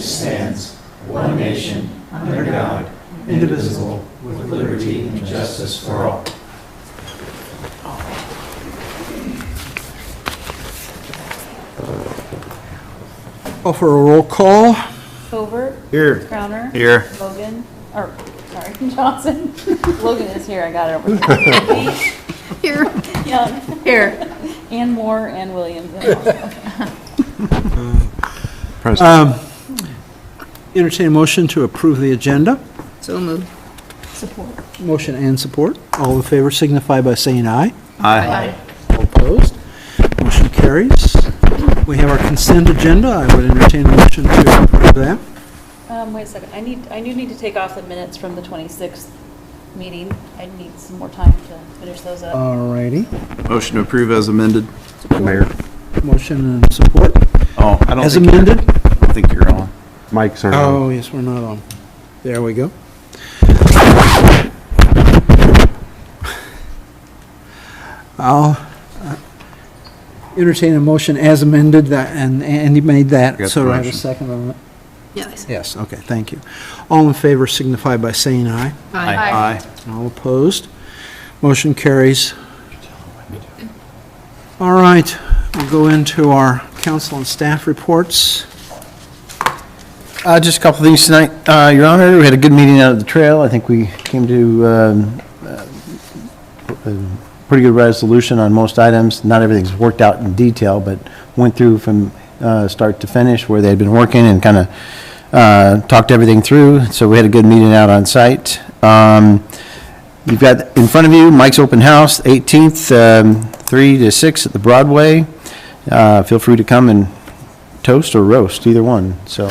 which stands, one nation, under God, indivisible, with liberty and justice for all. Call for a roll call. Covert. Here. Crowner. Here. Logan. Or, sorry, Johnson. Logan is here. I got it over here. Here. Young. Here. And Moore and Williams. Entertain a motion to approve the agenda. So moved. Support. Motion and support. All in favor signify by saying aye. Aye. All opposed? Motion carries. We have our consent agenda. I would entertain a motion to approve that. Wait a second. I do need to take off the minutes from the 26th meeting. I need some more time to finish those up. All righty. Motion to approve as amended. Mayor. Motion and support. Oh, I don't As think amended? I don't think you're on. Mike's on. Oh, yes, we're not on. There we go. I'll entertain a motion as amended, that, and Andy made that, Got so the I have a motion. second on that. Yes. Yes, okay, thank you. All in favor signify by saying aye. Aye. All opposed? Motion carries. All right, we'll go into our council and staff reports. Just a couple things tonight, Your Honor. We had a good meeting out at the trail. I think we came to a pretty good resolution on most items. Not everything's worked out in detail, but went through from start to finish where they had been working and kind of talked everything through. So we had a good meeting out on site. You've got in front of you Mike's Open House, 18th, 3 to 6 at the Broadway. Feel free to come and toast or roast, either one. So,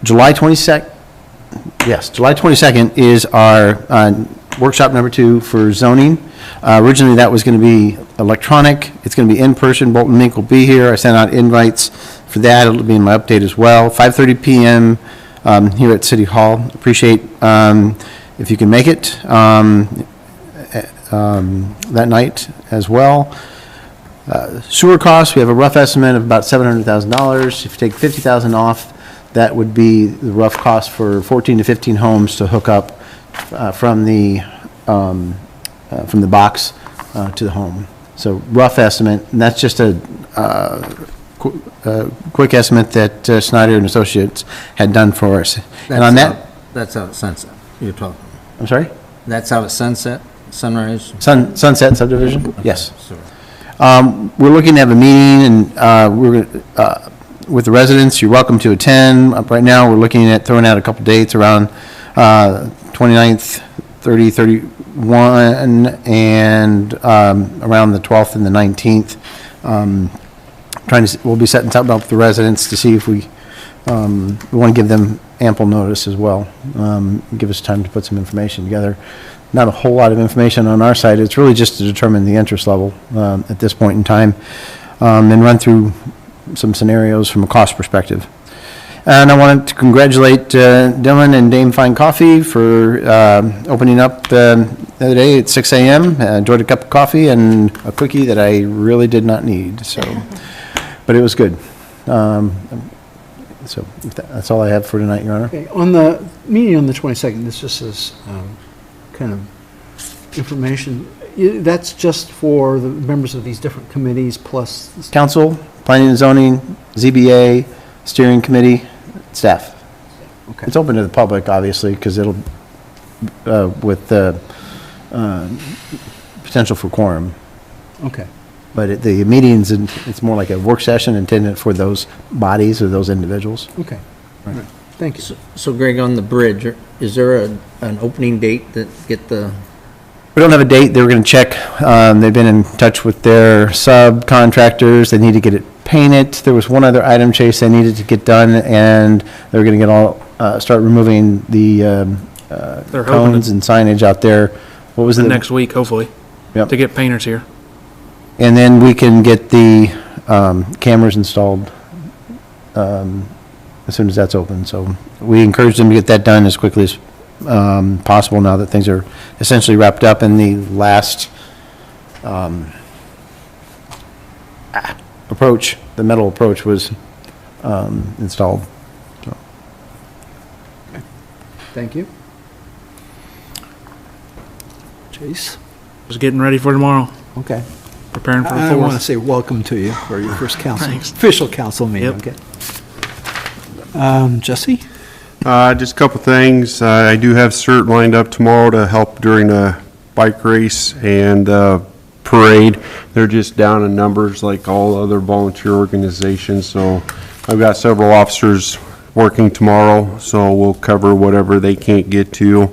July 22nd, yes, July 22nd is our workshop number 2 for zoning. Originally, that was going to be electronic. It's going to be in person. Bolton Mink will be here. I sent out invites for that. It'll be in my update as well. 5:30 p.m. Here at City Hall. Appreciate if you can make it that night as well. Sewer costs, we have a rough estimate of about $700,000. If you take $50,000 off, that would be the rough cost for 14 to 15 homes to hook up from the box to the home. So rough estimate, and that's just a quick estimate that Snyder and Associates had done for us. And on that, That's out at Sunset, you're talking. I'm sorry? That's out at Sunset, Sunrise? Sunset subdivision? Yes. Sorry. We're looking to have a meeting, and we're with the residents. You're welcome to attend. Right now, we're looking at throwing out a couple dates around 29th, 30, 31, and around the 12th and the 19th. We'll be setting something up with the residents to see if we want to give them ample notice as well. Give us time to put some information together. Not a whole lot of information on our side. It's really just to determine the interest level at this point in time, and run through some scenarios from a cost perspective. And I wanted to congratulate Dylan and Dame Fine Coffee for opening up the other day at 6 a.m. Enjoyed a cup of coffee and a quickie that I really did not need. So, but it was good. So that's all I have for tonight, Your Honor. Okay, on the meeting on the 22nd, this just is kind of information. That's just for the members of these different committees plus... Council, Planning and Zoning, ZBA, Steering Committee, staff. Okay. It's open to the public, obviously, because it'll, with the potential for quorum. Okay. But at the meetings, it's more like a work session intended for those bodies or those individuals. Okay. All right. Thank you. So Greg, on the bridge, is there an opening date that get the, We don't have a date. They were going to check. They've been in touch with their subcontractors. They need to get it painted. There was one other item, Chase, they needed to get done, and they were going to get start removing the cones and signage out there. What was it? Next week, hopefully, Yep. to get painters here. And then we can get the cameras installed as soon as that's open. So we encourage them to get that done as quickly as possible now that things are essentially wrapped up, and the last approach, the metal approach, was installed. So, Thank you. Chase? Just getting ready for tomorrow, Okay. preparing for the I want to 4th. say welcome to you for your first Thanks. official council meeting, Yep. okay? Jesse? Just a couple things. I do have CERT lined up tomorrow to help during the bike race and parade. They're just down in numbers like all other volunteer organizations, so I've got several officers working tomorrow, so we'll cover whatever they can't get to.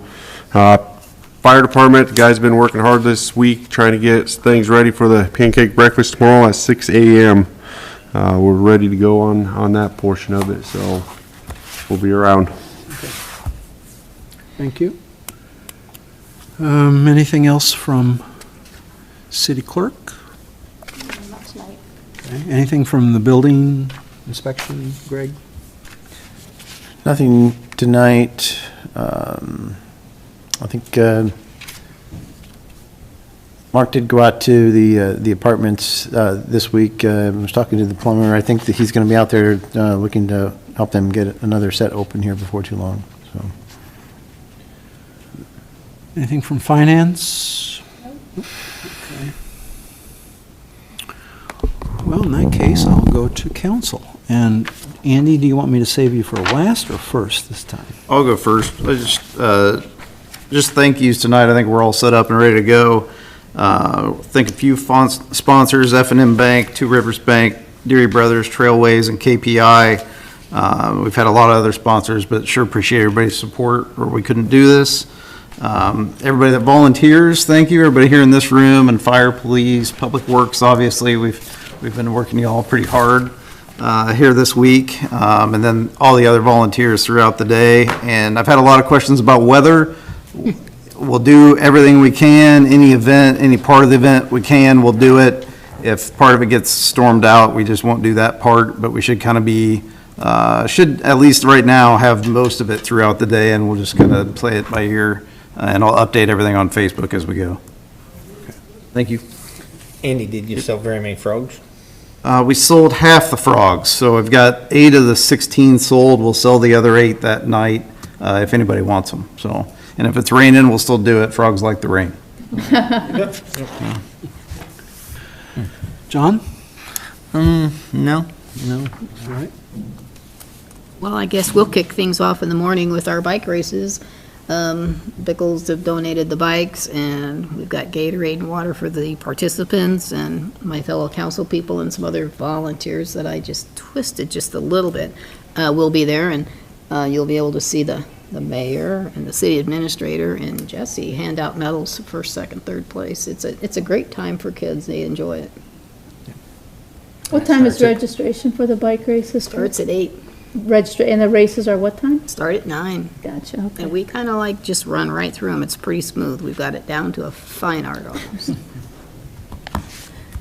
Fire department, the guys been working hard this week trying to get things ready for the pancake breakfast tomorrow at 6 a.m. We're ready to go on that portion of it, so we'll be around. Thank you. Anything else from city clerk? Not tonight. Okay. Anything from the building inspection, Greg? nothing tonight. I think Mark did go out to the apartments this week. I was talking to the plumber. I think that he's going to be out there looking to help them get another set open here before too long. So, Anything from finance? Okay. Well, in that case, I'll go to council. And Andy, do you want me to save you for last or first this time? I'll go first. I just thank yous tonight. I think we're all set up and ready to go. Thank a few sponsors, F&M Bank, Two Rivers Bank, Deary Brothers, Trailways, and KPI. We've had a lot of other sponsors, but sure appreciate everybody's support, or we couldn't do this. Everybody that volunteers, thank you. Everybody here in this room, and fire, police, public works, obviously, we've been working y'all pretty hard here this week, and then all the other volunteers throughout the day. And I've had a lot of questions about weather. We'll do everything we can, any event, any part of the event we can, we'll do it. If part of it gets stormed out, we just won't do that part, but we should kind of be, should at least right now have most of it throughout the day, and we'll just kind of play it by ear, and I'll update everything on Facebook as we go. Thank you. Andy, did you sell very many frogs? We sold half the frogs, so I've got 8 of the 16 sold. We'll sell the other 8 that night, if anybody wants them, so. And if it's raining, we'll still do it. Frogs like the rain. John? No. All right. Well, I guess we'll kick things off in the morning with our bike races. Bickles have donated the bikes, and we've got Gatorade and water for the participants, and my fellow council people and some other volunteers that I just twisted just a little bit will be there, and you'll be able to see the mayor and the city administrator and Jesse hand out medals for first, second, third place. It's a great time for kids. They enjoy it. What time is registration for the bike races? Starts at 8, And the races are what time? start at 9. Gotcha, okay. And we kind of like just run right through them. It's pretty smooth. We've got it down to a fine art almost.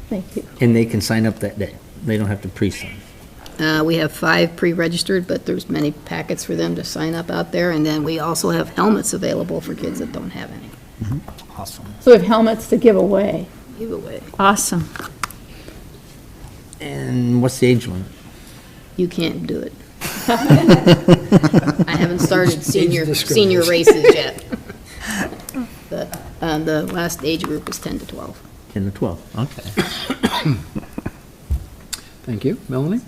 Thank you. And they can sign up that day. They don't have to pre-sign. We have 5 pre-registered, but there's many packets for them to sign up out there. And then we also have helmets available for kids that don't have any. Awesome. So we have helmets to give away. Giveaway. Awesome. And what's the age limit? You can't do it. I haven't started senior races yet. The last age group is 10 to 12. 10 to 12, okay. Thank you. Melanie?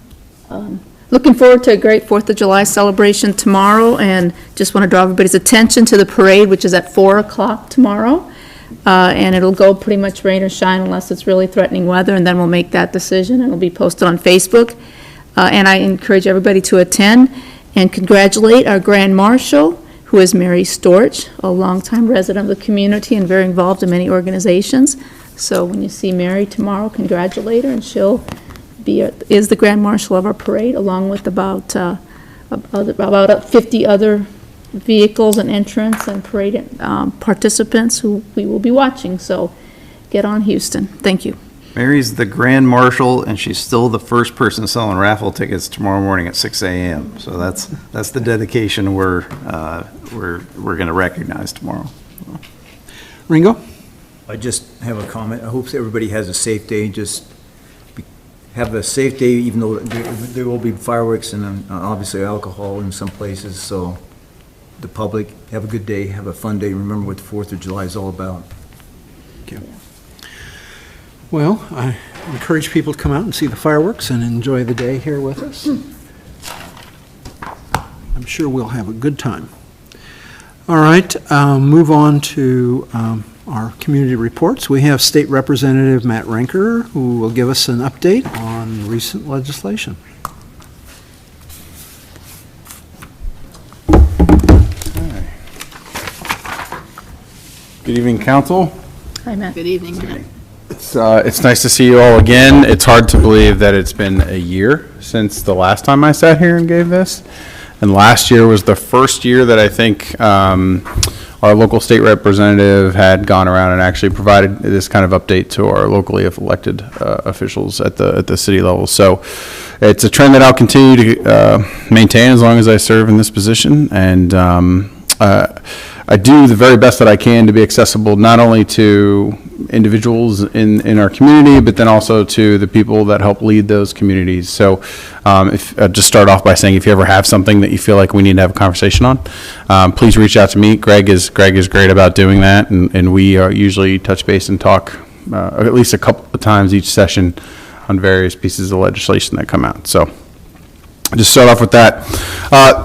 Looking forward to a great 4th of July celebration tomorrow, and just want to draw everybody's attention to the parade, which is at 4 o'clock tomorrow. And it'll go pretty much rain or shine unless it's really threatening weather, and then we'll make that decision, and it'll be posted on Facebook. And I encourage everybody to attend and congratulate our Grand Marshal, who is Mary Storch, a longtime resident of the community and very involved in many organizations. So when you see Mary tomorrow, congratulate her, and she'll is the Grand Marshal of our parade, along with about 50 other vehicles and entrants and parade participants who we will be watching. So get on, Houston. Thank you. Mary's the Grand Marshal, and she's still the first person selling raffle tickets tomorrow morning at 6 a.m. So that's the dedication we're going to recognize tomorrow. Ringo? I just have a comment. I hope everybody has a safe day. Just have a safe day, even though there will be fireworks and obviously alcohol in some places, so the public, have a good day, have a fun day, remember what the 4th of July is all about. Well, I encourage people to come out and see the fireworks and enjoy the day here with us. I'm sure we'll have a good time. All right, move on to our community reports. We have State Representative Matt Ranker, who will give us an update on recent legislation. Good evening, Council. Hi, Matt. Good evening, Matt. It's nice to see you all again. It's hard to believe that it's been a year since the last time I sat here and gave this. And last year was the first year that I think our local state representative had gone around and actually provided this kind of update to our locally elected officials at the city level. So it's a trend that I'll continue to maintain as long as I serve in this position. And I do the very best that I can to be accessible not only to individuals in our community, but then also to the people that help lead those communities. So if just start off by saying, if you ever have something that you feel like we need to have a conversation on, please reach out to me. Greg is great about doing that, and we usually touch base and talk at least a couple of times each session on various pieces of legislation that come out. So just start off with that.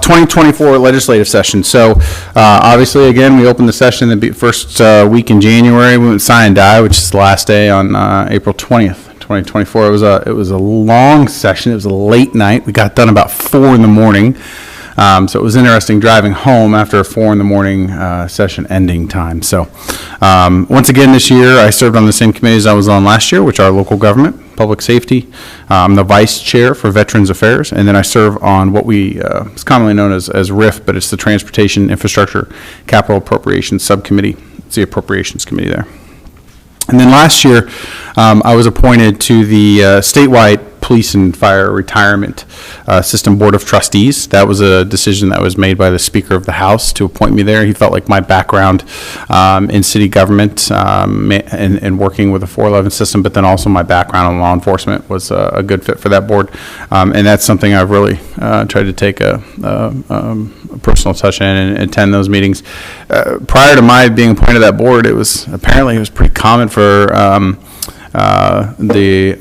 2024 legislative session. So obviously, again, we opened the session the first week in January. We went sign and die, which is the last day on April 20th, 2024. It was a long session. It was a late night. We got done about 4 in the morning. So it was interesting driving home after a 4 in the morning session ending time. So once again this year, I served on the same committees I was on last year, which are local government, public safety. I'm the vice chair for Veterans Affairs, and then I serve on what is commonly known as RIF, but it's the Transportation Infrastructure Capital Appropriations Subcommittee. It's the Appropriations Committee there. And then last year, I was appointed to the statewide Police and Fire Retirement System Board of Trustees. That was a decision that was made by the Speaker of the House to appoint me there. He felt like my background in city government and working with the 411 system, but then also my background in law enforcement was a good fit for that board. And that's something I've really tried to take a personal touch in and attend those meetings. Prior to my being appointed to that board, it was pretty common for the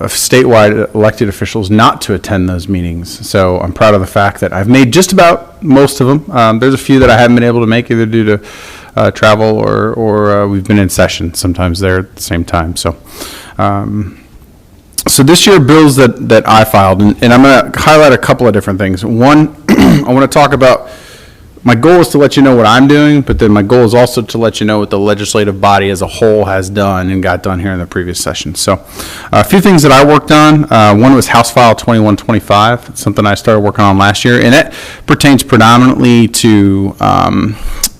statewide elected officials not to attend those meetings. So I'm proud of the fact that I've made just about most of them. There's a few that I haven't been able to make either due to travel or we've been in session sometimes there at the same time. So so this year bills that I filed, and I'm going to highlight a couple of different things. One, I want to talk about, my goal is to let you know what I'm doing, but then my goal is also to let you know what the legislative body as a whole has done and got done here in the previous session. So a few things that I worked on. One was House File 2125. It's something I started working on last year, and that pertains predominantly to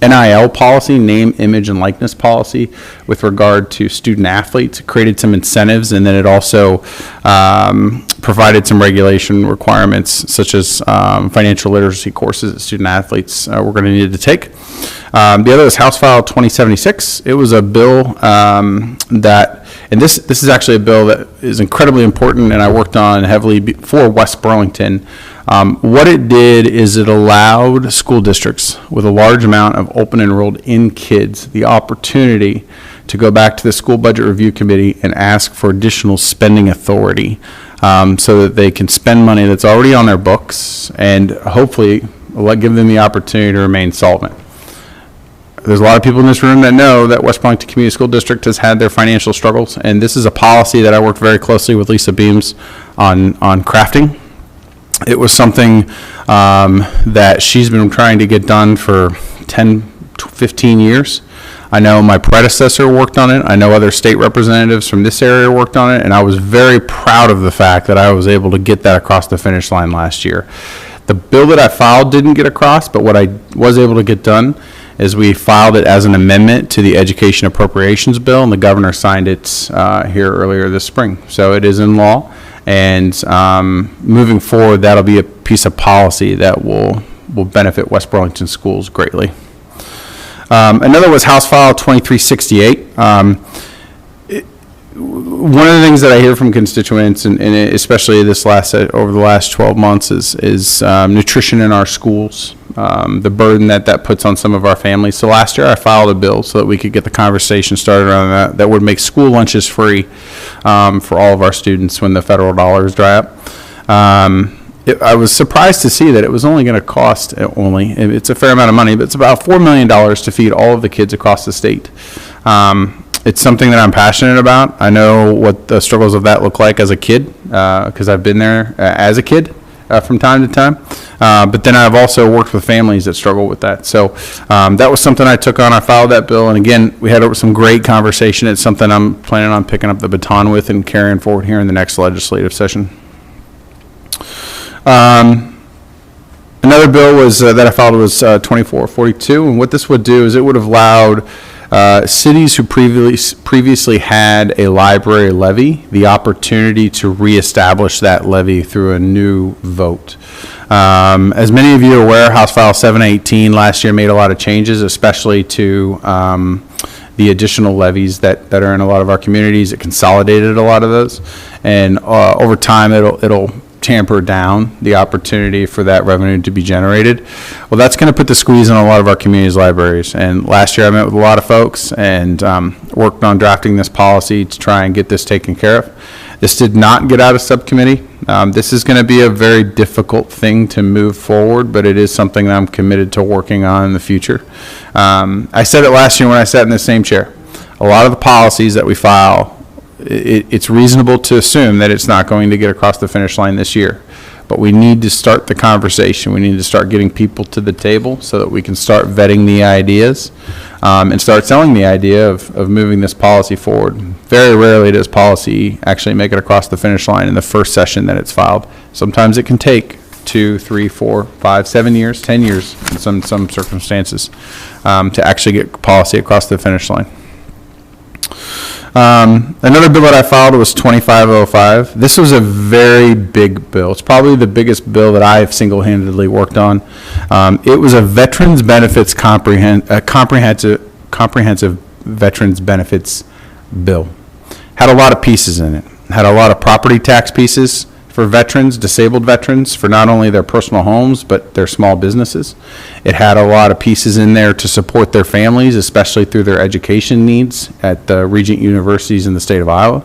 NIL policy, name, image, and likeness policy with regard to student athletes. It created some incentives, and then it also provided some regulation requirements such as financial literacy courses that student athletes were going to need to take. The other is House File 2076. It was a bill that, and this is actually a bill that is incredibly important, and I worked on heavily for West Burlington. What it did is it allowed school districts with a large amount of open enrolled-in kids the opportunity to go back to the school budget review committee and ask for additional spending authority so that they can spend money that's already on their books and hopefully give them the opportunity to remain solvent. There's a lot of people in this room that know that West Burlington Community School District has had their financial struggles, and this is a policy that I worked very closely with Lisa Beams on crafting. It was something that she's been trying to get done for 10, 15 years. I know my predecessor worked on it. I know other state representatives from this area worked on it, and I was very proud of the fact that I was able to get that across the finish line last year. The bill that I filed didn't get across, but what I was able to get done is we filed it as an amendment to the Education Appropriations Bill, and the governor signed it here earlier this spring. So it is in law, and moving forward, that'll be a piece of policy that will benefit West Burlington schools greatly. Another was House File 2368. one of the things that I hear from constituents, and especially over the last 12 months, is nutrition in our schools, the burden that puts on some of our families. So last year I filed a bill so that we could get the conversation started around that would make school lunches free for all of our students when the federal dollars dry up. I was surprised to see that it was only going to cost it's a fair amount of money, but it's about $4 million to feed all of the kids across the state. It's something that I'm passionate about. I know what the struggles of that look like as a kid, because I've been there as a kid from time to time. But then I've also worked with families that struggle with that. So that was something I took on. I filed that bill. And again, we had some great conversation. It's something I'm planning on picking up the baton with and carrying forward here in the next legislative session. Another bill that I filed was 2442. And what this would do is it would have allowed cities who previously had a library levy the opportunity to reestablish that levy through a new vote. As many of you are aware, House File 718 last year made a lot of changes, especially to the additional levies that are in a lot of our communities. It consolidated a lot of those, and over time it'll tamper down the opportunity for that revenue to be generated. Well, that's going to put the squeeze on a lot of our communities' libraries. And last year I met with a lot of folks and worked on drafting this policy to try and get this taken care of. This did not get out of subcommittee. This is going to be a very difficult thing to move forward, but it is something that I'm committed to working on in the future. I said it last year when I sat in the same chair. A lot of the policies that we file, it's reasonable to assume that it's not going to get across the finish line this year. But we need to start the conversation. We need to start getting people to the table so that we can start vetting the ideas and start selling the idea of moving this policy forward. Very rarely does policy actually make it across the finish line in the first session that it's filed. Sometimes it can take 2, 3, 4, 5, 7 years, 10 years in some circumstances to actually get policy across the finish line. Another bill that I filed was 2505. This was a very big bill. It's probably the biggest bill that I have single-handedly worked on. It was a veterans benefits comprehensive veterans benefits bill. Had a lot of pieces in it. Had a lot of property tax pieces for veterans, disabled veterans, for not only their personal homes, but their small businesses. It had a lot of pieces in there to support their families, especially through their education needs at the Regent universities in the state of Iowa.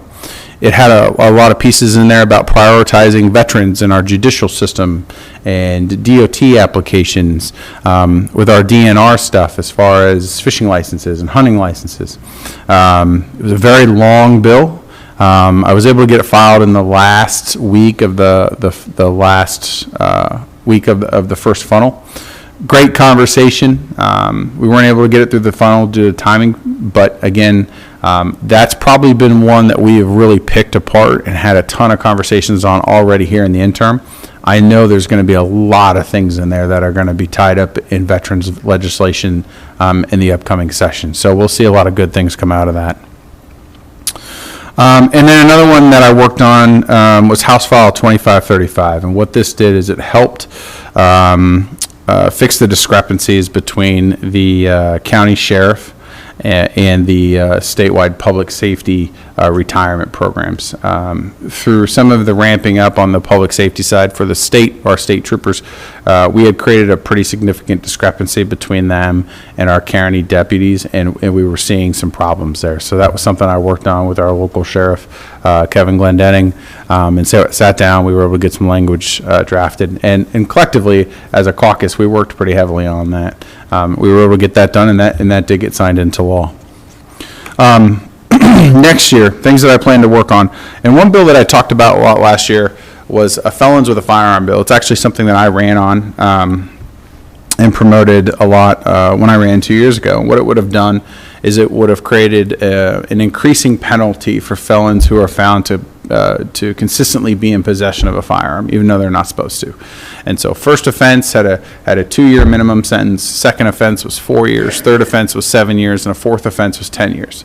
It had a lot of pieces in there about prioritizing veterans in our judicial system and DOT applications with our DNR stuff as far as fishing licenses and hunting licenses. It was a very long bill. I was able to get it filed in the last week of the last week of the first funnel. Great conversation. We weren't able to get it through the funnel due to timing, but again, that's probably been one that we have really picked apart and had a ton of conversations on already here in the interim. I know there's going to be a lot of things in there that are going to be tied up in veterans legislation in the upcoming session. So we'll see a lot of good things come out of that. And then another one that I worked on was House File 2535. And what this did is it helped fix the discrepancies between the county sheriff and the statewide public safety retirement programs. Through some of the ramping up on the public safety side for the our state troopers, we had created a pretty significant discrepancy between them and our county deputies, and we were seeing some problems there. So that was something I worked on with our local sheriff, Kevin Glendenning, and sat down. We were able to get some language drafted, and collectively, as a caucus, we worked pretty heavily on that. We were able to get that done, and that did get signed into law. Next year, things that I plan to work on, and one bill that I talked about a lot last year was a felons with a firearm bill. It's actually something that I ran on and promoted a lot when I ran 2 years ago. What it would have done is it would have created an increasing penalty for felons who are found to consistently be in possession of a firearm, even though they're not supposed to. And so first offense had a 2-year minimum sentence, second offense was 4 years, third offense was 7 years, and a fourth offense was 10 years.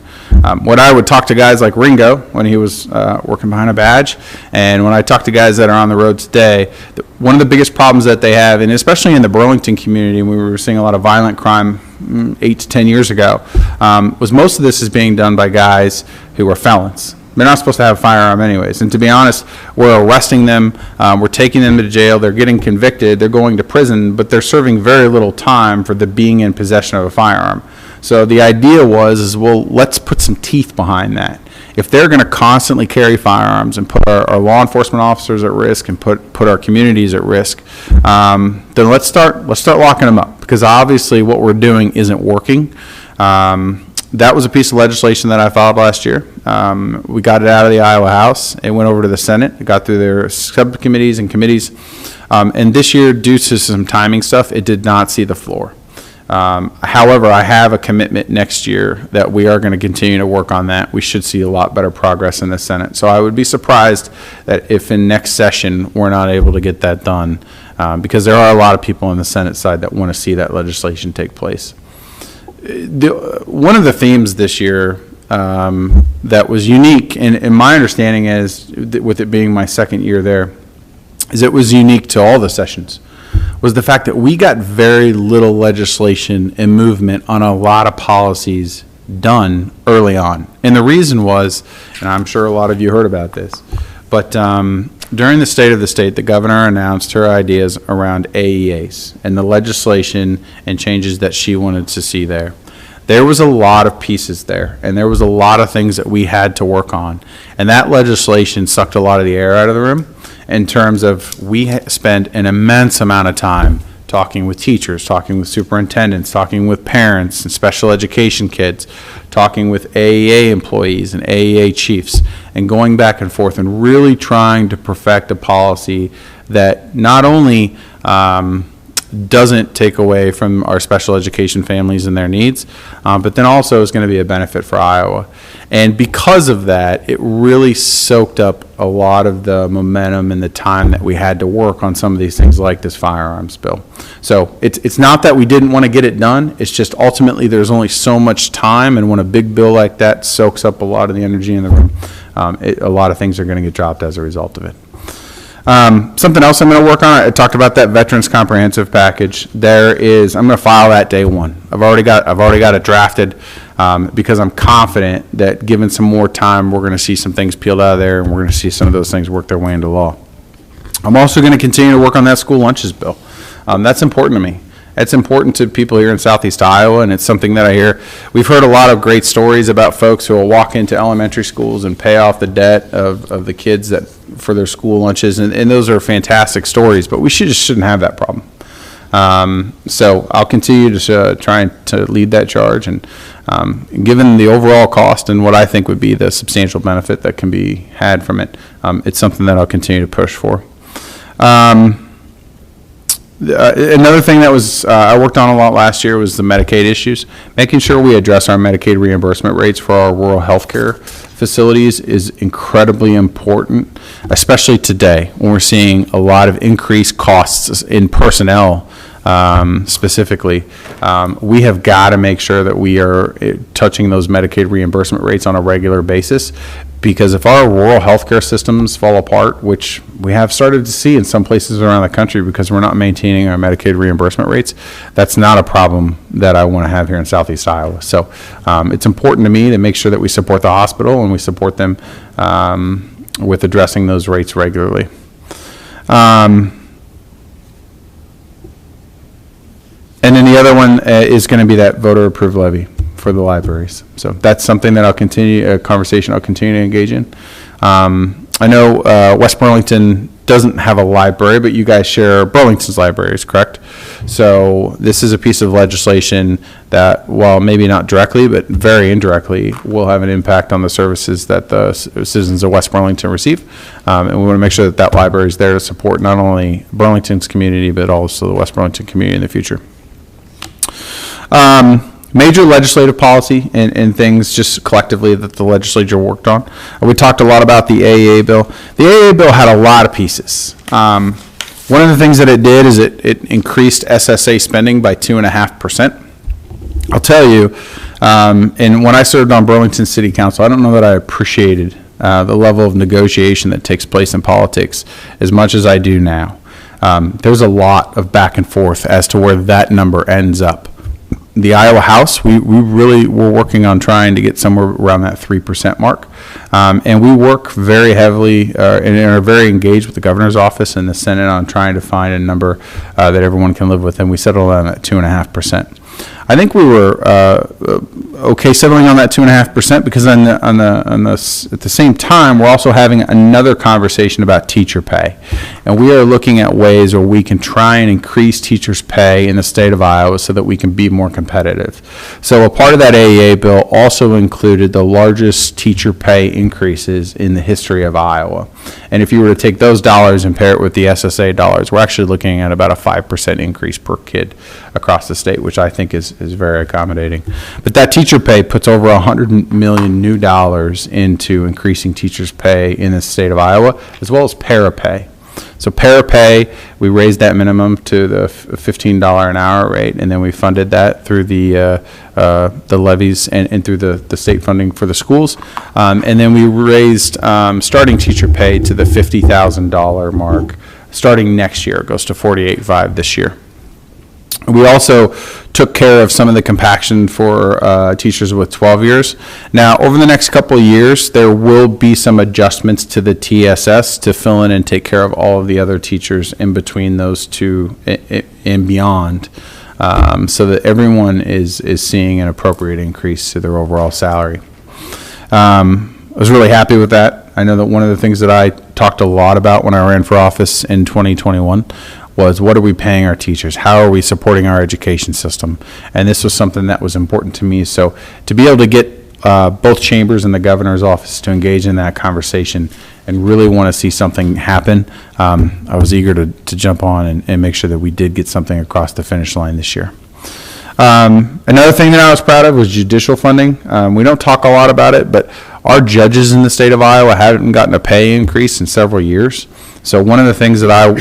When I would talk to guys like Ringo when he was working behind a badge, and when I talk to guys that are on the road today, one of the biggest problems that they have, and especially in the Burlington community, we were seeing a lot of violent crime 8 to 10 years ago, was most of this is being done by guys who were felons. They're not supposed to have a firearm anyways. And to be honest, we're arresting them, we're taking them to jail, they're getting convicted, they're going to prison, but they're serving very little time for the being in possession of a firearm. So the idea was, well, let's put some teeth behind that. If they're going to constantly carry firearms and put our law enforcement officers at risk and put our communities at risk, then let's start locking them up, because obviously what we're doing isn't working. That was a piece of legislation that I filed last year. We got it out of the Iowa House. It went over to the Senate. It got through their subcommittees and committees. And this year, due to some timing stuff, it did not see the floor. However, I have a commitment next year that we are going to continue to work on that. We should see a lot better progress in the Senate. So I would be surprised that if in next session we're not able to get that done, because there are a lot of people on the Senate side that want to see that legislation take place. One of the themes this year that was unique, and my understanding is, with it being my second year there, is it was unique to all the sessions, was the fact that we got very little legislation and movement on a lot of policies done early on. And the reason was, and I'm sure a lot of you heard about this, but during the State of the State, the governor announced her ideas around AEAs and the legislation and changes that she wanted to see there. There was a lot of pieces there, and there was a lot of things that we had to work on. And that legislation sucked a lot of the air out of the room in terms of we spent an immense amount of time talking with teachers, talking with superintendents, talking with parents and special education kids, talking with AEA employees and AEA chiefs, and going back and forth and really trying to perfect a policy that not only doesn't take away from our special education families and their needs, but then also is going to be a benefit for Iowa. And because of that, it really soaked up a lot of the momentum and the time that we had to work on some of these things like this firearms bill. So it's not that we didn't want to get it done, it's just ultimately there's only so much time, and when a big bill like that soaks up a lot of the energy in the room, a lot of things are going to get dropped as a result of it. Something else I'm going to work on, I talked about that Veterans Comprehensive Package. I'm going to file that day one. I've already got it drafted because I'm confident that given some more time, we're going to see some things peeled out of there, and we're going to see some of those things work their way into law. I'm also going to continue to work on that school lunches bill. That's important to me. It's important to people here in Southeast Iowa, and it's something that I hear. We've heard a lot of great stories about folks who will walk into elementary schools and pay off the debt of the kids that for their school lunches, and those are fantastic stories, but we shouldn't have that problem. So I'll continue to try to lead that charge, and given the overall cost and what I think would be the substantial benefit that can be had from it, it's something that I'll continue to push for. Another thing that was I worked on a lot last year was the Medicaid issues. Making sure we address our Medicaid reimbursement rates for our rural health care facilities is incredibly important, especially today when we're seeing a lot of increased costs in personnel. Specifically, we have got to make sure that we are touching those Medicaid reimbursement rates on a regular basis, because if our rural healthcare systems fall apart, which we have started to see in some places around the country because we're not maintaining our Medicaid reimbursement rates, that's not a problem that I want to have here in Southeast Iowa. So it's important to me to make sure that we support the hospital and we support them with addressing those rates regularly. And then the other one is going to be that voter-approved levy for the libraries. So that's something that a conversation I'll continue to engage in. I know West Burlington doesn't have a library, but you guys share Burlington's libraries, correct? So this is a piece of legislation that, while maybe not directly, but very indirectly, will have an impact on the services that the citizens of West Burlington receive. And we want to make sure that that library is there to support not only Burlington's community, but also the West Burlington community in the future. Major legislative policy and things just collectively that the legislature worked on. We talked a lot about the AEA bill. The AEA bill had a lot of pieces. One of the things that it did is it increased SSA spending by 2.5%. I'll tell you, and when I served on Burlington City Council, I don't know that I appreciated the level of negotiation that takes place in politics as much as I do now. There's a lot of back and forth as to where that number ends up. the Iowa House, we really were working on trying to get somewhere around that 3% mark. And we work very heavily and are very engaged with the governor's office and the Senate on trying to find a number that everyone can live with, and we settled on at 2.5%. I think we were okay settling on that 2.5% because at the same time, we're also having another conversation about teacher pay. And we are looking at ways where we can try and increase teachers' pay in the state of Iowa so that we can be more competitive. So a part of that AEA bill also included the largest teacher pay increases in the history of Iowa. And if you were to take those dollars and pair it with the SSA dollars, we're actually looking at about a 5% increase per kid across the state, which I think is very accommodating. But that teacher pay puts over $100 million new dollars into increasing teachers' pay in the state of Iowa, as well as para pay. So para pay, we raised that minimum to the $15 an hour rate, and then we funded that through the levies and through the state funding for the schools. And then we raised starting teacher pay to the $50,000 mark starting next year. It goes to $48,500 this year. We also took care of some of the compaction for teachers with 12 years. Now, over the next couple of years, there will be some adjustments to the TSS to fill in and take care of all of the other teachers in between those two and beyond, so that everyone is seeing an appropriate increase to their overall salary. I was really happy with that. I know that one of the things that I talked a lot about when I ran for office in 2021 was what are we paying our teachers? How are we supporting our education system? And this was something that was important to me. So to be able to get both chambers and the governor's office to engage in that conversation and really want to see something happen, I was eager to jump on and make sure that we did get something across the finish line this year. Another thing that I was proud of was judicial funding. We don't talk a lot about it, but our judges in the state of Iowa haven't gotten a pay increase in several years. So one of the things that I,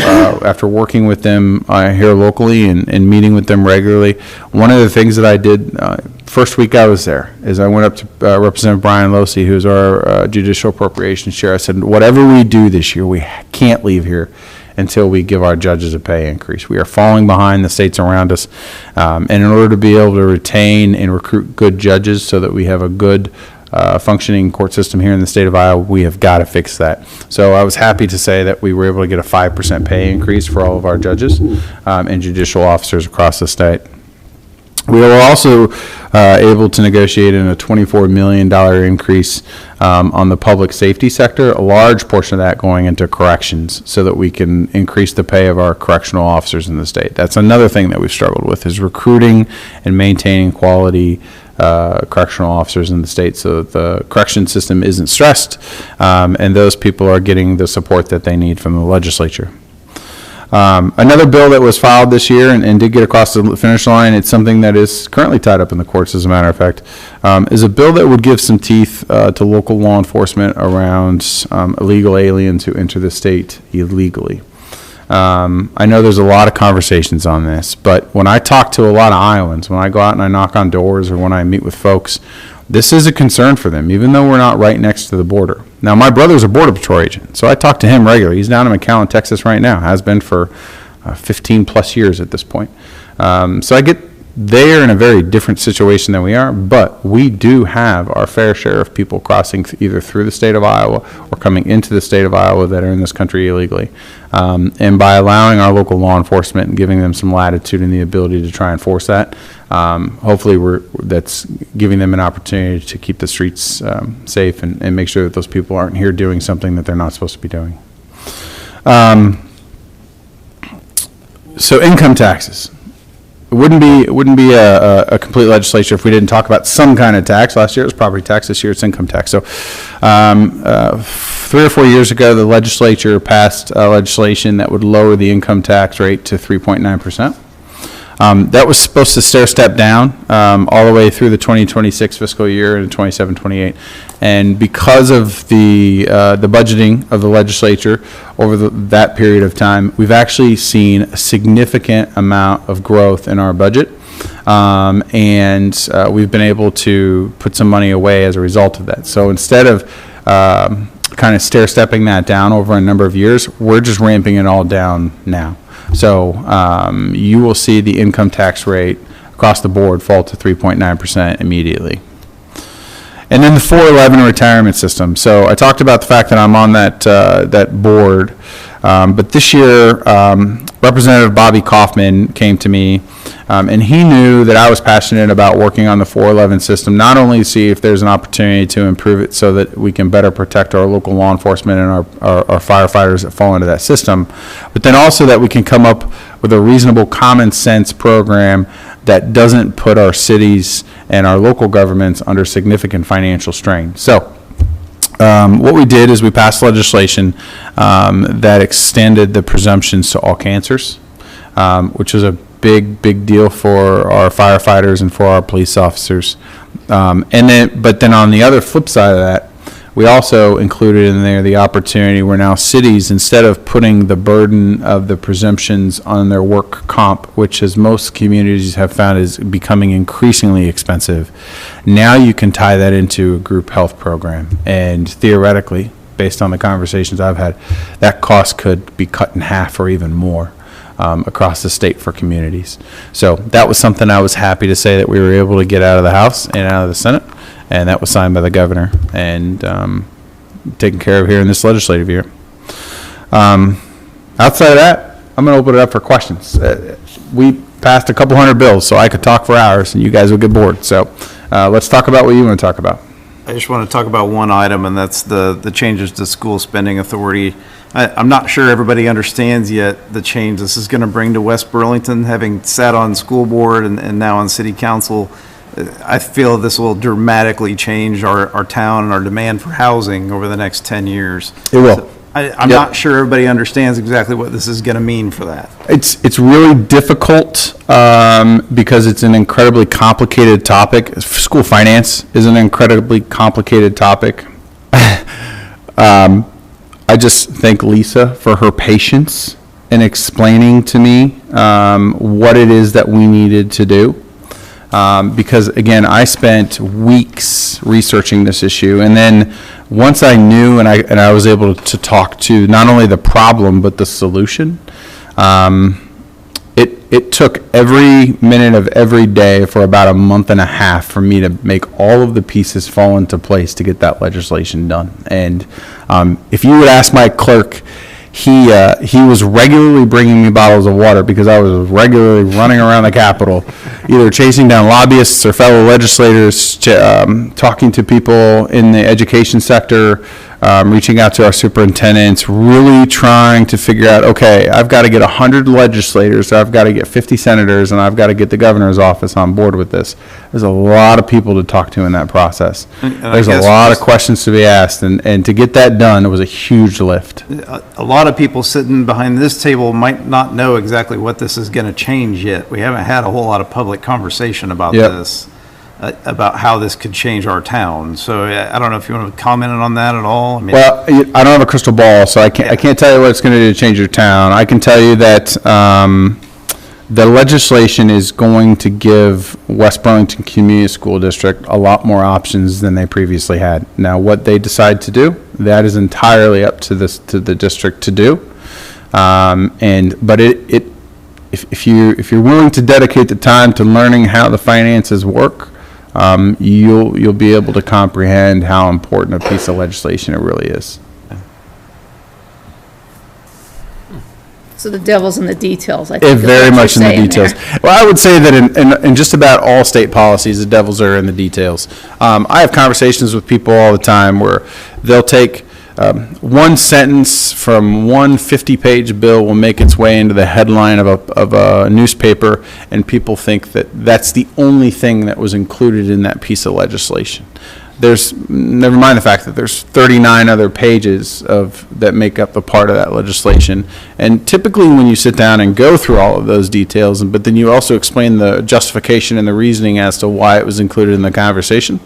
after working with them here locally and meeting with them regularly, one of the things that I did first week I was there is I went up to Representative Brian Losey, who's our judicial appropriations chair. I said, whatever we do this year, we can't leave here until we give our judges a pay increase. We are falling behind the states around us. And in order to be able to retain and recruit good judges so that we have a good functioning court system here in the state of Iowa, we have got to fix that. So I was happy to say that we were able to get a 5% pay increase for all of our judges and judicial officers across the state. We were also able to negotiate in a $24 million increase on the public safety sector, a large portion of that going into corrections so that we can increase the pay of our correctional officers in the state. That's another thing that we've struggled with is recruiting and maintaining quality correctional officers in the state so that the correction system isn't stressed and those people are getting the support that they need from the legislature. Another bill that was filed this year and did get across the finish line, it's something that is currently tied up in the courts as a matter of fact, is a bill that would give some teeth to local law enforcement around illegal aliens who enter the state illegally. I know there's a lot of conversations on this, but when I talk to a lot of Iowans, when I go out and I knock on doors or when I meet with folks, this is a concern for them, even though we're not right next to the border. Now, my brother's a Border Patrol agent, so I talk to him regularly. He's down in McAllen, Texas right now, has been for 15 plus years at this point. So I get they're in a very different situation than we are, but we do have our fair share of people crossing either through the state of Iowa or coming into the state of Iowa that are in this country illegally. And by allowing our local law enforcement and giving them some latitude and the ability to try and force that, hopefully that's giving them an opportunity to keep the streets safe and make sure that those people aren't here doing something that they're not supposed to be doing. So income taxes. It wouldn't be a complete legislature if we didn't talk about some kind of tax. Last year it was property tax. This year it's income tax. So 3 or 4 years ago, the legislature passed legislation that would lower the income tax rate to 3.9%. That was supposed to stair step down all the way through the 2026 fiscal year and 27-28. And because of the budgeting of the legislature over that period of time, we've actually seen a significant amount of growth in our budget. And we've been able to put some money away as a result of that. So instead of kind of stair stepping that down over a number of years, we're just ramping it all down now. So you will see the income tax rate across the board fall to 3.9% immediately. And then the 411 retirement system. So I talked about the fact that I'm on that board, but this year Representative Bobby Kaufman came to me, and he knew that I was passionate about working on the 411 system, not only to see if there's an opportunity to improve it so that we can better protect our local law enforcement and our firefighters that fall into that system, but then also that we can come up with a reasonable common sense program that doesn't put our cities and our local governments under significant financial strain. So what we did is we passed legislation that extended the presumptions to all cancers, which was a big deal for our firefighters and for our police officers. But then on the other flip side of that, we also included in there the opportunity where now cities, instead of putting the burden of the presumptions on their work comp, which as most communities have found is becoming increasingly expensive, now you can tie that into a group health program. And theoretically, based on the conversations I've had, that cost could be cut in half or even more across the state for communities. So that was something I was happy to say that we were able to get out of the House and out of the Senate. And that was signed by the governor and taken care of here in this legislative year. Outside of that, I'm going to open it up for questions. We passed a couple hundred bills, so I could talk for hours, and you guys would get bored. So let's talk about what you want to talk about. I just want to talk about one item, and that's the changes to school spending authority. I'm not sure everybody understands yet the change this is going to bring to West Burlington, having sat on school board and now on city council. I feel this will dramatically change our town and our demand for housing over the next 10 years. It will. So I'm not sure everybody understands exactly what this is going to mean for that. It's really difficult because it's an incredibly complicated topic. School finance is an incredibly complicated topic. I just thank Lisa for her patience in explaining to me what it is that we needed to do. Because again, I spent weeks researching this issue, and then once I knew and I was able to talk to not only the problem but the solution, it took every minute of every day for about a month and a half for me to make all of the pieces fall into place to get that legislation done. And if you would ask my clerk, he was regularly bringing me bottles of water because I was regularly running around the Capitol, either chasing down lobbyists or fellow legislators, talking to people in the education sector, reaching out to our superintendents, really trying to figure out, okay, I've got to get 100 legislators, I've got to get 50 senators, and I've got to get the governor's office on board with this. There's a lot of people to talk to in that process. There's a lot of questions to be asked, and to get that done, it was a huge lift. A lot of people sitting behind this table might not know exactly what this is going to change yet. We haven't had a whole lot of public conversation about this, about how this could change our town. So I don't know if you want to comment on that at all. I mean, well, I don't have a crystal ball, so I can't tell you what it's going to do to change your town. I can tell you that the legislation is going to give West Burlington Community School District a lot more options than they previously had. Now, what they decide to do, that is entirely up to the district to do. But if you're willing to dedicate the time to learning how the finances work, you'll be able to comprehend how important a piece of legislation it really is. So the devil's in the details, I think. It very much in the details. Well, I would say that in just about all state policies, the devils are in the details. I have conversations with people all the time where they'll take one sentence from one 50-page bill will make its way into the headline of a newspaper, and people think that that's the only thing that was included in that piece of legislation. Never mind the fact that there's 39 other pages that make up a part of that legislation. And typically when you sit down and go through all of those details, but then you also explain the justification and the reasoning as to why it was included in the conversation,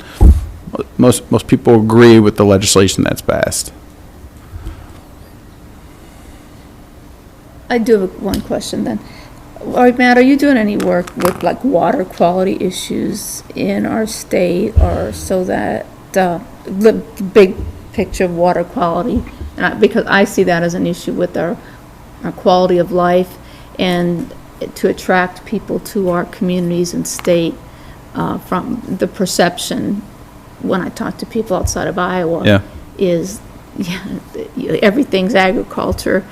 most people agree with the legislation that's passed. I do have one question then. All right, Matt, are you doing any work with like water quality issues in our state, or so that the big picture of water quality? And because I see that as an issue with our quality of life, and to attract people to our communities and state from the perception, when I talk to people outside of Iowa, Yeah. is everything's agriculture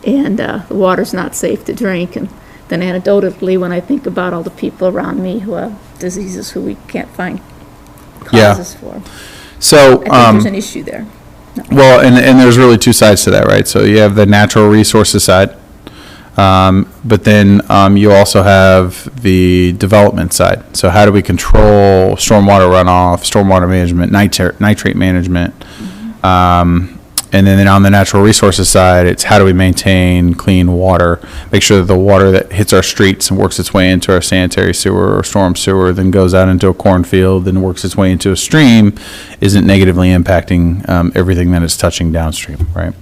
and the water's not safe to drink. And then anecdotally, when I think about all the people around me who have diseases who we can't find Yeah. causes for, So, I think there's an issue there. well, and there's really two sides to that, right? So you have the natural resources side, but then you also have the development side. So how do we control stormwater runoff, stormwater management, nitrate management? And then on the natural resources side, it's how do we maintain clean water, make sure that the water that hits our streets and works its way into our sanitary sewer or storm sewer, then goes out into a cornfield, then works its way into a stream, isn't negatively impacting everything that it's touching downstream, right?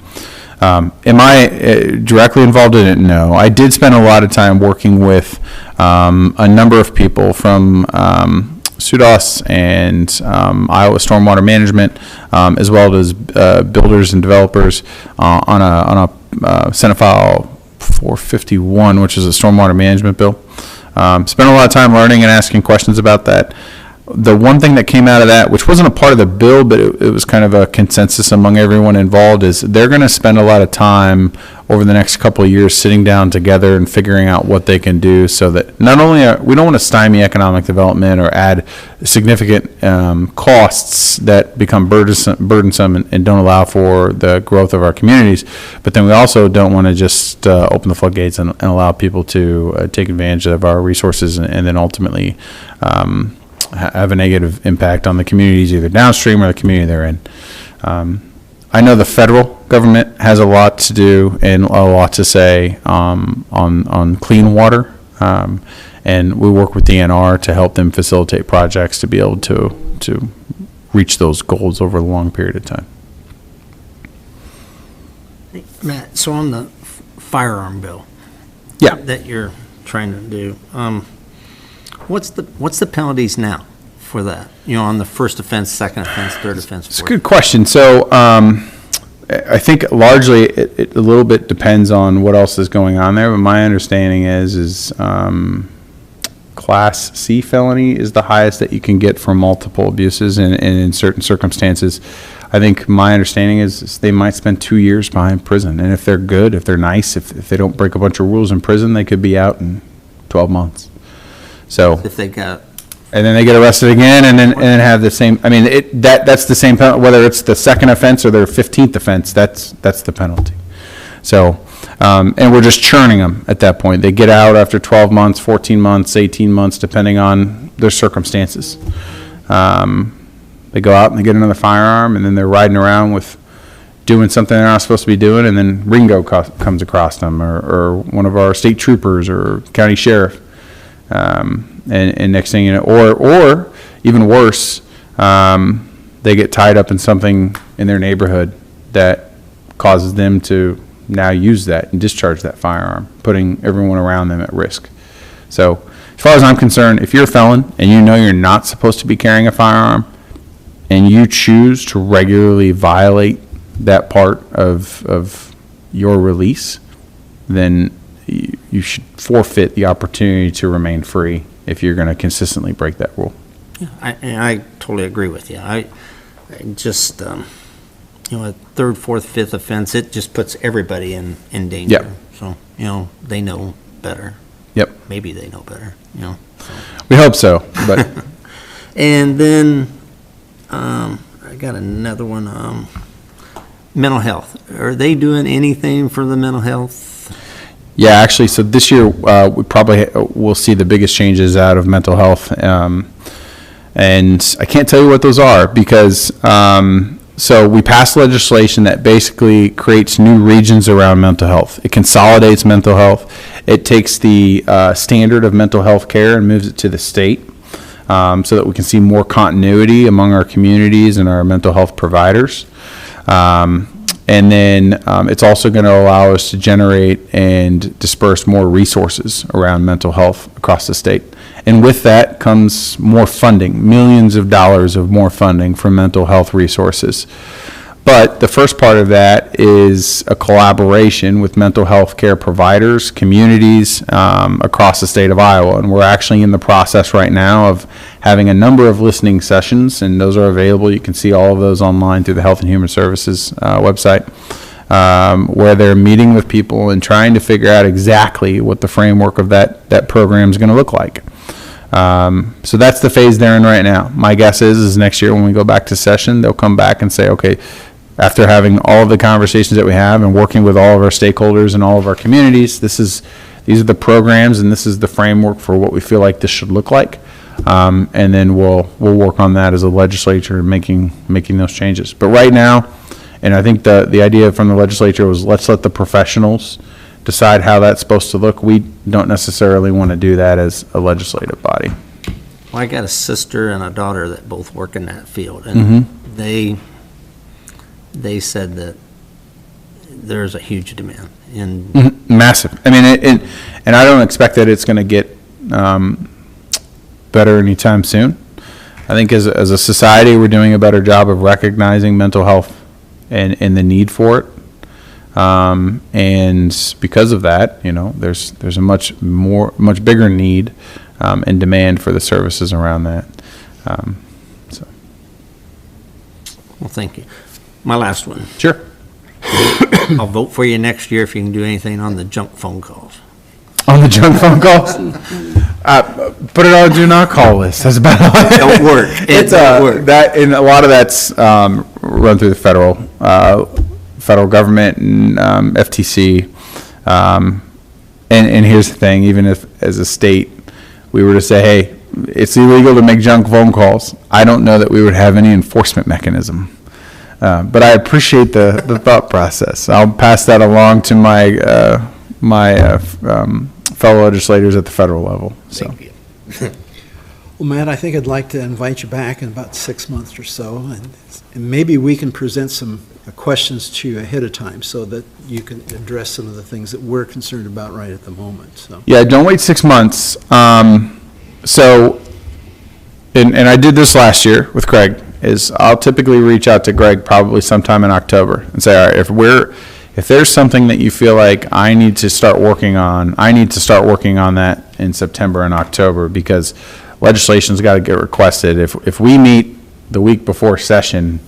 Am I directly involved in it? No. I did spend a lot of time working with a number of people from SUDAS and Iowa Stormwater Management, as well as builders and developers on a Senate File 451, which is a stormwater management bill. Spent a lot of time learning and asking questions about that. The one thing that came out of that, which wasn't a part of the bill, but it was kind of a consensus among everyone involved, is they're going to spend a lot of time over the next couple of years sitting down together and figuring out what they can do so that not only we don't want to stymie economic development or add significant costs that become burdensome and don't allow for the growth of our communities, but then we also don't want to just open the floodgates and allow people to take advantage of our resources and then ultimately have a negative impact on the communities either downstream or the community they're in. I know the federal government has a lot to do and a lot to say on clean water, and we work with DNR to help them facilitate projects to be able to reach those goals over a long period of time. Matt, so on the firearm bill. Yeah. That you're trying to do, what's the penalties now for that? You know, on the first offense, second offense, third offense? It's a good question. So I think largely it a little bit depends on what else is going on there, but my understanding is Class C felony is the highest that you can get for multiple abuses, and in certain circumstances, I think my understanding is they might spend 2 years behind prison, and if they're good, if they're nice, if they don't break a bunch of rules in prison, they could be out in 12 months. So If they got, and then they get arrested again, and then have the same. I mean, that's the same penalty, whether it's the second offense or their 15th offense. That's the penalty. So, and we're just churning them at that point. They get out after 12 months, 14 months, 18 months, depending on their circumstances. They go out and they get another firearm, and then they're riding around with doing something they're not supposed to be doing, and then Ringo comes across them, or one of our state troopers or county sheriff. And next thing you know, or even worse, they get tied up in something in their neighborhood that causes them to now use that and discharge that firearm, putting everyone around them at risk. So as far as I'm concerned, if you're a felon and you know you're not supposed to be carrying a firearm and you choose to regularly violate that part of your release, then you should forfeit the opportunity to remain free if you're going to consistently break that rule. yeah, I totally agree with you. I just, you know, a third, fourth, fifth offense, it just puts everybody in danger. Yep. So, you know, they know better. Yep. Maybe they know better, you know. So. We hope so, but And then, I got another one, mental health. Are they doing anything for the mental health? yeah, actually, so this year we probably will see the biggest changes out of mental health, and I can't tell you what those are because so we passed legislation that basically creates new regions around mental health. It consolidates mental health. It takes the standard of mental health care and moves it to the state, so that we can see more continuity among our communities and our mental health providers. And then it's also going to allow us to generate and disperse more resources around mental health across the state. And with that comes more funding, millions of dollars of more funding for mental health resources. But the first part of that is a collaboration with mental health care providers, communities across the state of Iowa. And we're actually in the process right now of having a number of listening sessions, and those are available. You can see all of those online through the Health and Human Services website, where they're meeting with people and trying to figure out exactly what the framework of that program is going to look like. So that's the phase they're in right now. My guess is next year when we go back to session, they'll come back and say, okay, after having all of the conversations that we have and working with all of our stakeholders and all of our communities, these are the programs and this is the framework for what we feel like this should look like. And then we'll work on that as a legislature, making those changes. But right now, and I think the idea from the legislature was, let's let the professionals decide how that's supposed to look. We don't necessarily want to do that as a legislative body. Well, I got a sister and a daughter that both work in that field, and they said that there's a huge demand. And massive. I mean, and I don't expect that it's going to get better anytime soon. I think as a society, we're doing a better job of recognizing mental health and the need for it. And because of that, there's a much bigger need and demand for the services around that. Well, thank you. My last one. Sure. I'll vote for you next year if you can do anything on the junk phone calls. On the junk phone calls? Put it on do not call list. That's about all. It don't work. It don't work. That, and a lot of that's run through the federal government and FTC. And here's the thing, even if as a state we were to say, hey, it's illegal to make junk phone calls, I don't know that we would have any enforcement mechanism. But I appreciate the thought process. I'll pass that along to my fellow legislators at the federal level. So. Thank you. Well, Matt, I think I'd like to invite you back in about 6 months or so, and maybe we can present some questions to you ahead of time so that you can address some of the things that we're concerned about right at the moment. So. Yeah, don't wait 6 months. So, and I did this last year with Craig, is I'll typically reach out to Greg probably sometime in October and say, all right, if there's something that you feel like I need to start working on, I need to start working on that in September and October, because legislation's got to get requested. If we meet the week before session,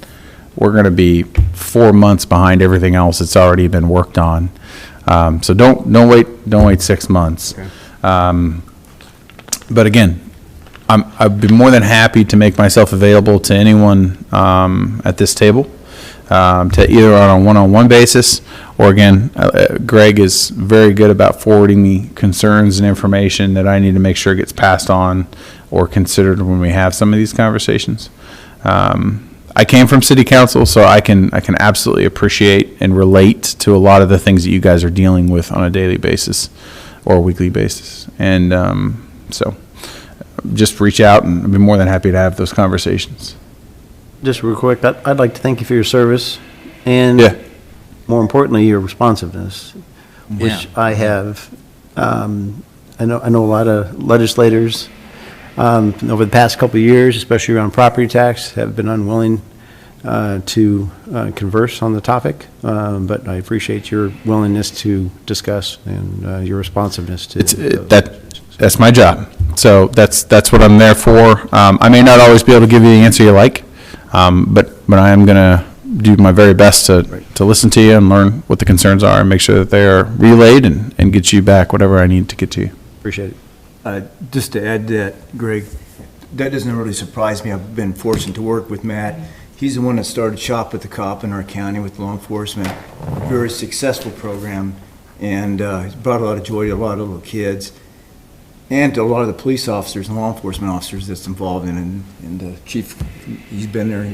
we're going to be 4 months behind everything else that's already been worked on. So don't wait 6 months. Okay. But again, I'd be more than happy to make myself available to anyone at this table, to either on a one-on-one basis, or again, Greg is very good about forwarding me concerns and information that I need to make sure gets passed on or considered when we have some of these conversations. I came from city council, so I can absolutely appreciate and relate to a lot of the things that you guys are dealing with on a daily basis or a weekly basis. And so just reach out, and I'd be more than happy to have those conversations. Just real quick, I'd like to thank you for your service and, more importantly, your responsiveness, which I have. I know a lot of legislators over the past couple of years, especially around property tax, have been unwilling to converse on the topic, but I appreciate your willingness to discuss and your responsiveness to That's my job. So that's what I'm there for. I may not always be able to give you the answer you like, but I am going to do my very best to listen to you and learn what the concerns are and make sure that they are relayed and get you back whatever I need to get to you. Appreciate it. Just to add to that, Greg, that doesn't really surprise me. I've been fortunate to work with Matt. He's the one that started Shop with the Cop in our county with law enforcement. Very successful program, and he's brought a lot of joy to a lot of little kids and to a lot of the police officers and law enforcement officers that's involved in it. And the chief, he's been there,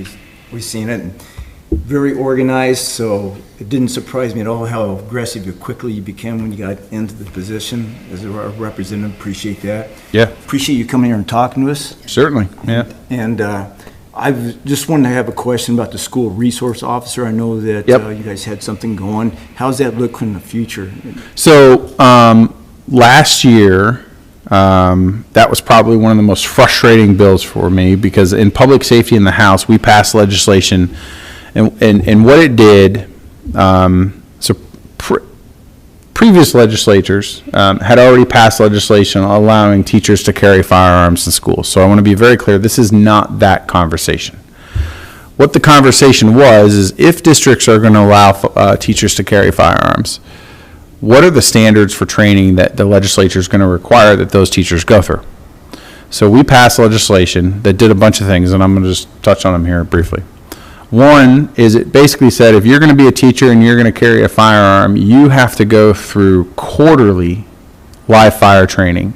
we've seen it. And very organized, so it didn't surprise me at all how aggressive and quickly you became when you got into the position as a representative. Appreciate that. Yeah. Appreciate you coming here and talking to us. Certainly, yeah. And I just wanted to have a question about the school resource officer. I know that you guys had something going. How's that look in the future? So last year, that was probably one of the most frustrating bills for me, because in public safety in the House, we passed legislation And what it did, previous legislatures had already passed legislation allowing teachers to carry firearms in schools. So I want to be very clear, this is not that conversation. What the conversation was is if districts are going to allow teachers to carry firearms, what are the standards for training that the legislature is going to require that those teachers go through? So we passed legislation that did a bunch of things, and I'm going to just touch on them here briefly. One is it basically said if you're going to be a teacher and you're going to carry a firearm, you have to go through quarterly live fire training,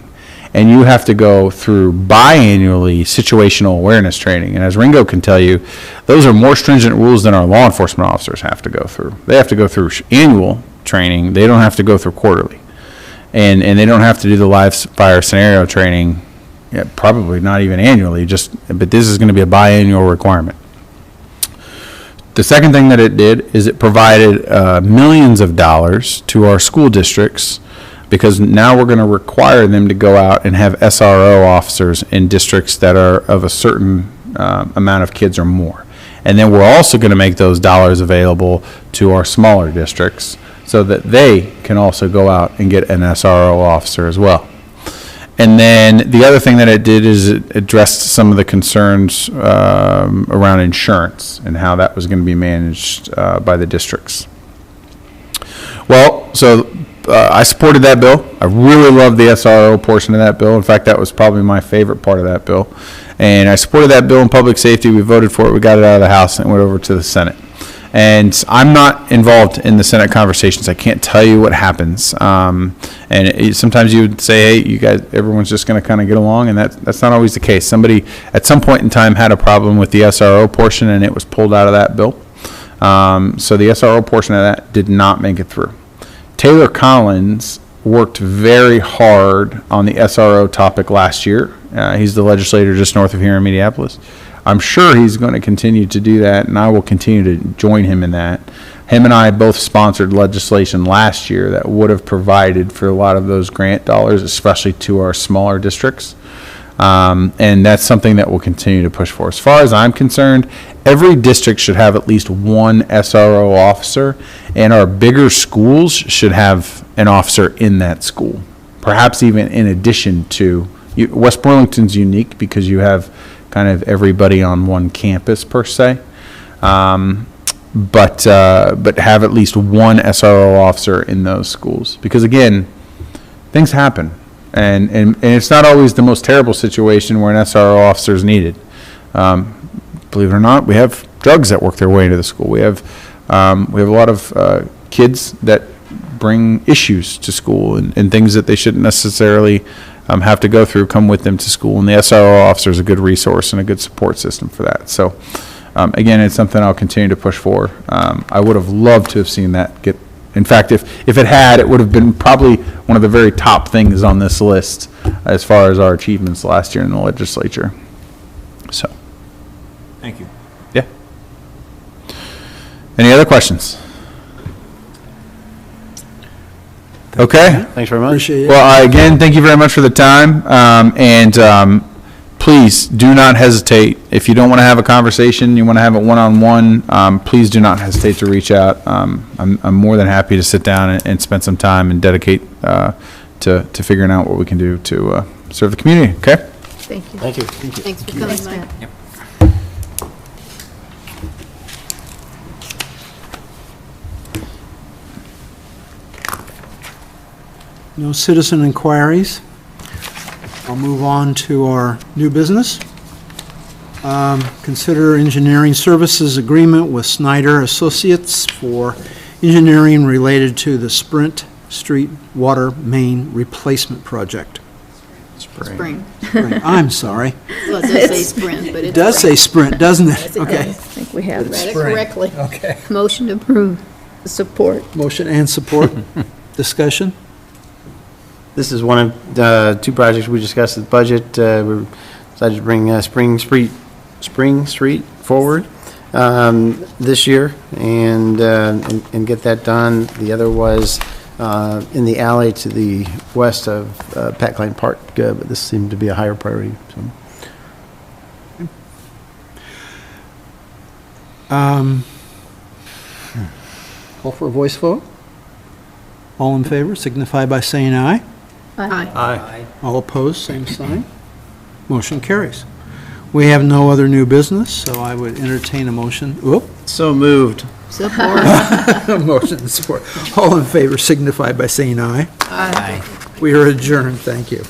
and you have to go through biannually situational awareness training. And as Ringo can tell you, those are more stringent rules than our law enforcement officers have to go through. They have to go through annual training. They don't have to go through quarterly. And they don't have to do the live fire scenario training, probably not even annually, but this is going to be a biannual requirement. The second thing that it did is it provided millions of dollars to our school districts, because now we're going to require them to go out and have SRO officers in districts that are of a certain amount of kids or more. And then we're also going to make those dollars available to our smaller districts so that they can also go out and get an SRO officer as well. And then the other thing that it did is it addressed some of the concerns around insurance and how that was going to be managed by the districts. Well, so I supported that bill. I really loved the SRO portion of that bill. In fact, that was probably my favorite part of that bill. And I supported that bill in public safety. We voted for it. We got it out of the House and it went over to the Senate. And I'm not involved in the Senate conversations. I can't tell you what happens. Sometimes you would say, hey, you guys, everyone's just going to kind of get along, and that's not always the case. Somebody at some point in time had a problem with the SRO portion, and it was pulled out of that bill. So the SRO portion of that did not make it through. Taylor Collins worked very hard on the SRO topic last year. He's the legislator just north of here in Minneapolis. I'm sure he's going to continue to do that, and I will continue to join him in that. Him and I both sponsored legislation last year that would have provided for a lot of those grant dollars, especially to our smaller districts. And that's something that we'll continue to push for. As far as I'm concerned, every district should have at least one SRO officer, and our bigger schools should have an officer in that school, perhaps even in addition to. West Burlington's unique because you have kind of everybody on one campus per se, but have at least one SRO officer in those schools, because again, things happen, and it's not always the most terrible situation where an SRO officer is needed. Believe it or not, we have drugs that work their way into the school. We have a lot of kids that bring issues to school and things that they shouldn't necessarily have to go through, come with them to school, and the SRO officer is a good resource and a good support system for that. So again, it's something I'll continue to push for. I would have loved to have seen that get, in fact, if it had, it would have been probably one of the very top things on this list as far as our achievements last year in the legislature. So Thank you. yeah. Any other questions? Okay. Thanks very much. Appreciate it. Well, again, thank you very much for the time. Please do not hesitate. If you don't want to have a conversation, you want to have it one-on-one, please do not hesitate to reach out. I'm more than happy to sit down and spend some time and dedicate to figuring out what we can do to serve the community. Okay? Thank you. Thank you. Thanks for coming, Mike. No citizen inquiries. I'll move on to our new business. Consider engineering services agreement with Snyder Associates for engineering related to the Sprint Street Water Main Replacement Project. Spring. I'm sorry. Well, it does say Sprint, but it's. It does say Sprint, doesn't it? Yes, it Okay. does. I think we have Read that. it correctly. Okay. Motion to approve. Support. Motion and support. Discussion? This is one of the two projects we discussed at the budget. We decided to bring Spring Street forward this year and get that done. The other was in the alley to the west of Pat Klein Park, but this seemed to be a higher priority. So. Call for a voice vote. All in favor signify by saying aye. Aye. All opposed, same sign. Motion carries. We have no other new business, so I would entertain a motion. Whoop. So moved. Support. Motion and support. All in favor signify by saying aye. Aye. We are adjourned. Thank you.